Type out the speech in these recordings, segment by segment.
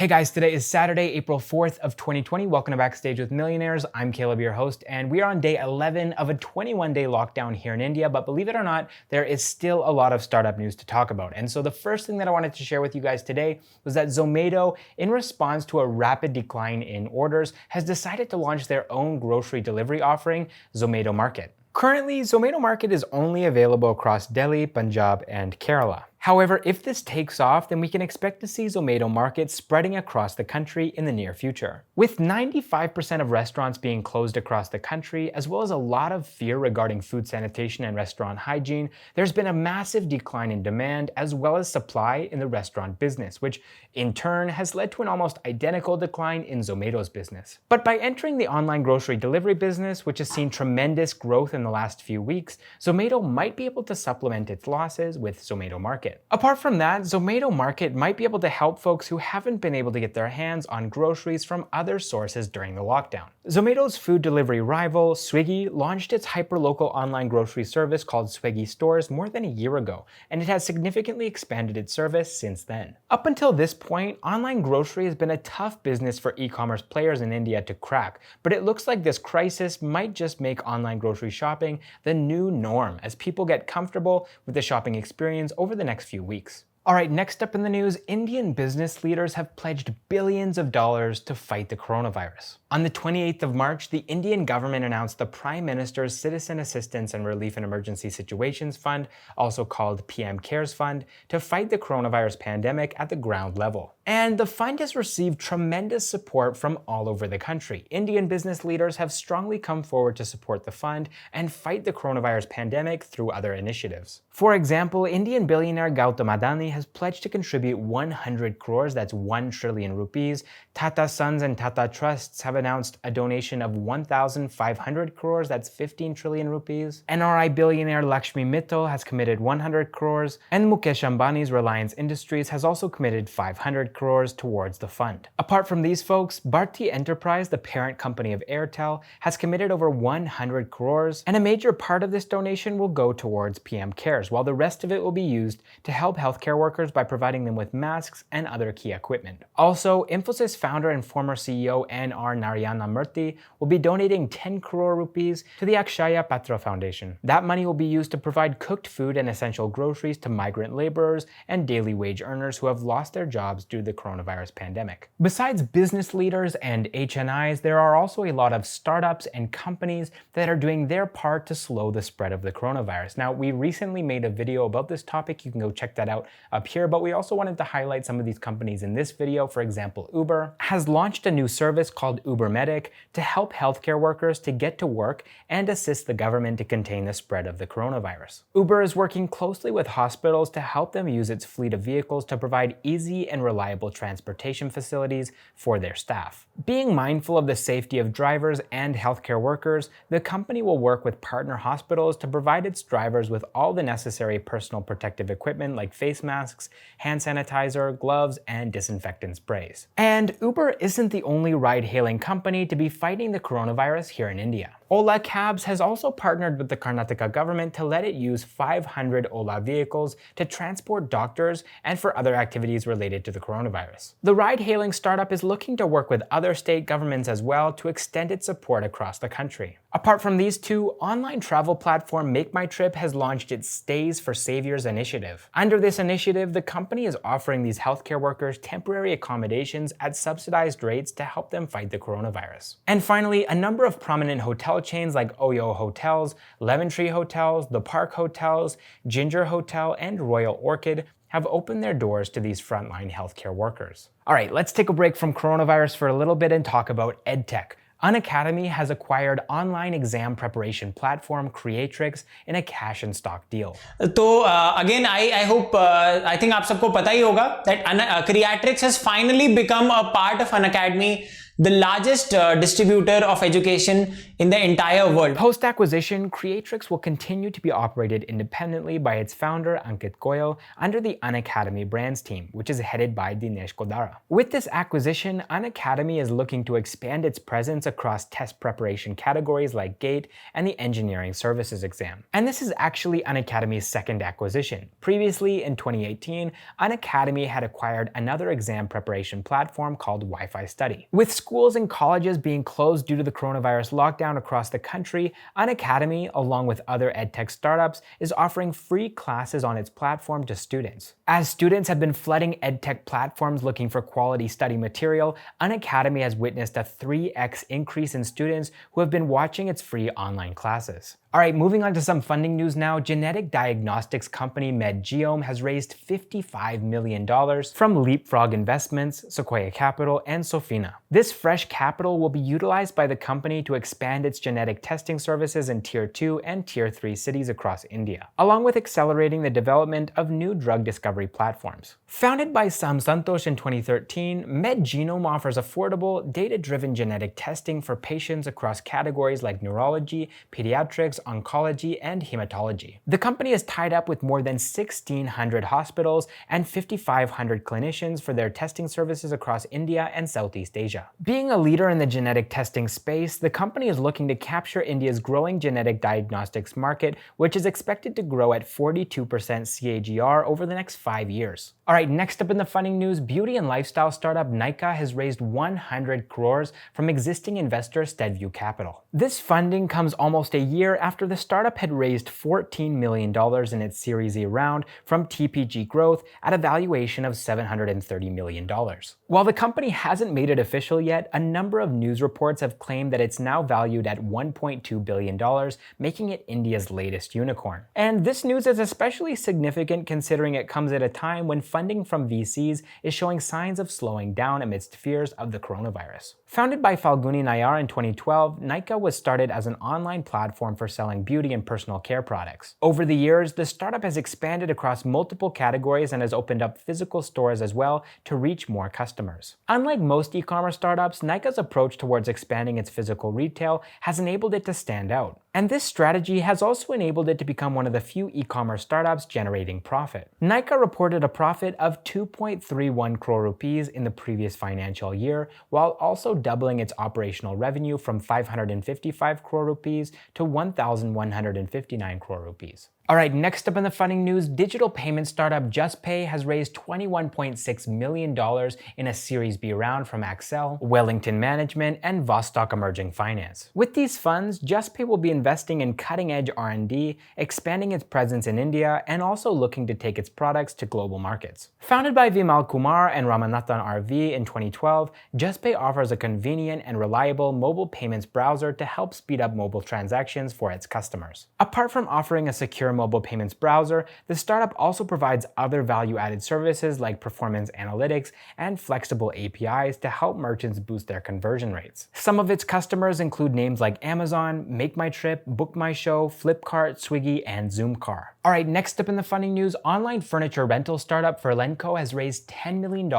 Hey guys, today is Saturday, April 4th of 2020. Welcome to Backstage with Millionaires. I'm Caleb, your host, and we are on day 11 of a 21-day lockdown here in India. But believe it or not, there is still a lot of startup news to talk about. And so the first thing that I wanted to share with you guys today was that Zomato, in response to a rapid decline in orders, has decided to launch their own grocery delivery offering, Zomato Market. Currently, Zomato Market is only available across Delhi, Punjab, and Kerala. However, if this takes off, then we can expect to see Zomato Market spreading across the country in the near future. With 95% of restaurants being closed across the country, as well as a lot of fear regarding food sanitation and restaurant hygiene, there's been a massive decline in demand as well as supply in the restaurant business, which in turn has led to an almost identical decline in Zomato's business. But by entering the online grocery delivery business, which has seen tremendous growth in the last few weeks, Zomato might be able to supplement its losses with Zomato Market. Apart from that, Zomato Market might be able to help folks who haven't been able to get their hands on groceries from other sources during the lockdown. Zomato's food delivery rival, Swiggy, launched its hyperlocal online grocery service called Swiggy Stores more than a year ago, and it has significantly expanded its service since then. Up until this point, online grocery has been a tough business for e-commerce players in India to crack, but it looks like this crisis might just make online grocery shopping the new norm as people get comfortable with the shopping experience over the next few weeks. Alright, next up in the news, Indian business leaders have pledged billions of dollars to fight the coronavirus. On the 28th of March, the Indian government announced the Prime Minister's Citizen Assistance and Relief and Emergency Situations Fund, also called PM CARES Fund, to fight the coronavirus pandemic at the ground level. And the fund has received tremendous support from all over the country. Indian business leaders have strongly come forward to support the fund and fight the coronavirus pandemic through other initiatives. For example, Indian billionaire Gautam Adani has pledged to contribute 100 crores, that's 1 trillion rupees. Tata Sons and Tata Trusts have announced a donation of 1,500 crores, that's 15 trillion rupees. NRI billionaire Lakshmi Mittal has committed 100 crores, and Mukesh Ambani's Reliance Industries has also committed 500 crores towards the fund. Apart from these folks, Bharti Enterprise, the parent company of Airtel, has committed over 100 crores, and a major part of this donation will go towards PM CARES, while the rest of it will be used to help healthcare workers by providing them with masks and other key equipment. Also, Infosys founder and former CEO N.R. Narayana Murthy will be donating 10 crore rupees to the Akshaya Patra Foundation. That money will be used to provide cooked food and essential groceries to migrant laborers and daily wage earners who have lost their jobs due to the coronavirus pandemic. Besides business leaders and HNIs, there are also a lot of startups and companies that are doing their part to slow the spread of the coronavirus. Now, we recently made a video about this topic. You can go check that out up here, but we also wanted to highlight some of these companies in this video. For example, Uber has launched a new service called UberMedic to help healthcare workers to get to work and assist the government to contain the spread of the coronavirus. Uber is working closely with hospitals to help them use its fleet of vehicles to provide easy and reliable transportation facilities for their staff. Being mindful of the safety of drivers and healthcare workers, the company will work with partner hospitals to provide its drivers with all the necessary personal protective equipment like face masks, hand sanitizer, gloves, and disinfectant sprays. And Uber isn't the only ride-hailing company to be fighting the coronavirus here in India. Ola Cabs has also partnered with the Karnataka government to let it use 500 Ola vehicles to transport doctors and for other activities related to the coronavirus. The ride-hailing startup is looking to work with other state governments as well to extend its support across the country. Apart from these two, online travel platform MakeMyTrip has launched its Stays for Saviours initiative. Under this initiative, the company is offering these healthcare workers temporary accommodations at subsidized rates to help them fight the coronavirus. And finally, a number of prominent hotel chains like Oyo Hotels, Lemon Tree Hotels, The Park Hotels, Ginger Hotel, and Royal Orchid have opened their doors to these frontline healthcare workers. All right, let's take a break from coronavirus for a little bit and talk about EdTech. Unacademy has acquired online exam preparation platform Createryx in a cash and stock deal. So again, I hope, I think आप सबको पता ही होगा that Createryx has finally become a part of Unacademy. the largest distributor of education in the entire world. Post-acquisition, Createryx will continue to be operated independently by its founder, Ankit Goyal, under the Unacademy brands team, which is headed by Dinesh Kodara. With this acquisition, Unacademy is looking to expand its presence across test preparation categories like GATE and the engineering services exam. And this is actually Unacademy's second acquisition. Previously, in 2018, Unacademy had acquired another exam preparation platform called Wi-Fi Study. With schools and colleges being closed due to the coronavirus lockdown across the country, Unacademy, along with other edtech startups, is offering free classes on its platform to students. As students have been flooding edtech platforms looking for quality study material, Unacademy has witnessed a 3x increase in students who have been watching its free online classes. Alright, moving on to some funding news now. Genetic diagnostics company MedGiome has raised $55 million from Leapfrog Investments, Sequoia Capital, and Sofina. This fresh capital will be utilized by the company to expand its genetic testing services in Tier 2 and Tier 3 cities across India, along with accelerating the development of new drug discovery platforms. Founded by Sam Santosh in 2013, MedGiome offers affordable, data-driven genetic testing for patients across categories like neurology, pediatrics, oncology, and hematology. The company is tied up with more than 1,600 hospitals and 5,500 clinicians for their testing services across India and Southeast Asia. Being a leader in the genetic testing space, the company is looking to capture India's growing genetic diagnostics market, which is expected to grow at 42% CAGR over the next 5 years. Alright, next up in the funding news, beauty and lifestyle startup Nykaa has raised 100 crores from existing investor Steadview Capital. This funding comes almost a year after the startup had raised $14 million in its Series A round from TPG Growth at a valuation of $730 million. While the company hasn't made it official yet, a number of news reports have claimed that it's now valued at $1.2 billion, making it India's latest unicorn. And this news is especially significant considering it comes at a time when funding from VCs is showing signs of slowing down amidst fears of the coronavirus. Founded by Falguni Nayar in 2012, Nykaa was started as an online platform for selling beauty and personal care products. Over the years, the startup has expanded across multiple categories and has opened up physical stores as well to reach more customers. Unlike most e-commerce startups, Nykaa's approach towards expanding its physical retail has enabled it to stand out. And this strategy has also enabled it to become one of the few e-commerce startups generating profit. Nykaa reported a profit of 2.31 crore rupees in the previous financial year, while also doubling its operational revenue from 555 crore rupees to 1,159 crore rupees. Alright, next up in the funding news, digital payment startup JustPay has raised $21.6 million in a Series B round from Accel, Wellington Management, and Vostok Emerging Finance. With these funds, JustPay will be investing in cutting-edge R&D, expanding its presence in India, and also looking to take its products to global markets. Founded by Vimal Kumar and Ramanathan RV in 2012, JustPay offers a convenient and reliable mobile payments browser to help speed up mobile transactions for its customers. Apart from offering a secure mobile payments browser, the startup also provides other value-added services like performance analytics and flexible APIs to help merchants boost their conversion rates. Some of its customers include names like Amazon, MakeMyTrip, BookMyShow, Flipkart, Swiggy, and Zoomcar. Alright, next up in the funding news, online furniture rental startup Furlenco has raised $10 million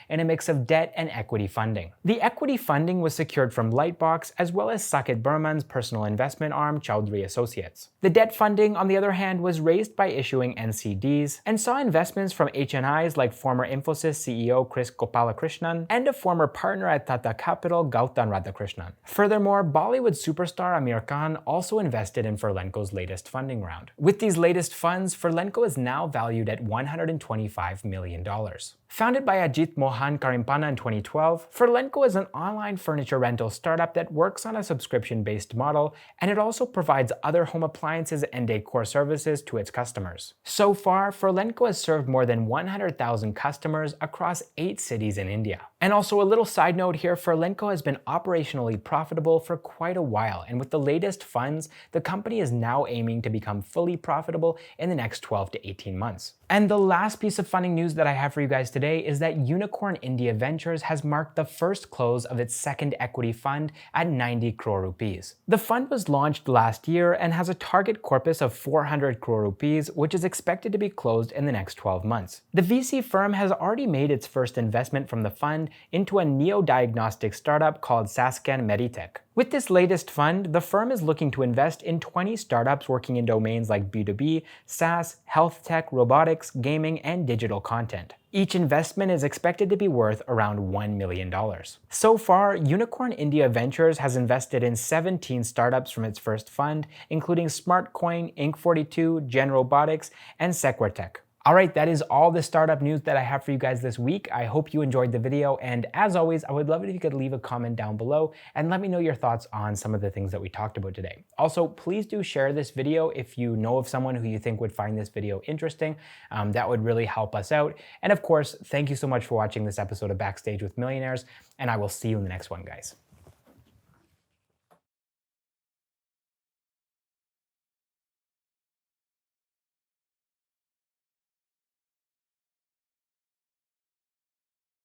in a mix of debt and equity funding. The equity funding was secured from Lightbox as well as Saket Burman's personal investment arm, Chowdhury Associates. The debt funding, on the other hand, was raised by issuing NCDs and saw investments from HNIs like former Infosys CEO Chris Gopalakrishnan and a former partner at Tata Capital, Gautam Radhakrishnan. Furthermore, Bollywood superstar Amir Khan also invested in Furlenco's latest funding round. With these latest funds, Furlenco is now valued at $125 million. Founded by Ajit Mohan Karimpana in 2012, Furlenco is an online furniture rental startup that works on a subscription-based model, and it also provides other home appliances and decor services to its customers. So far, Furlenco has served more than 100,000 customers across 8 cities in India. And also a little side note here, Furlenco has been operationally profitable for quite a while, and with the latest funds, the company is now aiming to become fully profitable in the next 12 to 18 months. And the last piece of funding news that I have for you guys today is that Unicorn India Ventures has marked the first close of its second equity fund at 90 crore rupees. The fund was launched last year and has a target corpus of 400 crore rupees, which is expected to be closed in the next 12 months. The VC firm has already made its first investment from the fund into a neo-diagnostic startup called Sasken Meditech. With this latest fund, the firm is looking to invest in 20 startups working in domains like B2B, SaaS, health tech, robotics, gaming, and digital content. Each investment is expected to be worth around $1 million. So far, Unicorn India Ventures has invested in 17 startups from its first fund, including SmartCoin, Inc42, Gen Robotics, and Sequatech. All right, that is all the startup news that I have for you guys this week. I hope you enjoyed the video, and as always, I would love it if you could leave a comment down below and let me know your thoughts on some of the things that we talked about today. Also, please do share this video if you know of someone who you think would find this video interesting. That would really help us out. And of course, thank you so much for watching this episode of Backstage with Millionaires, and I will see you in the next one, guys.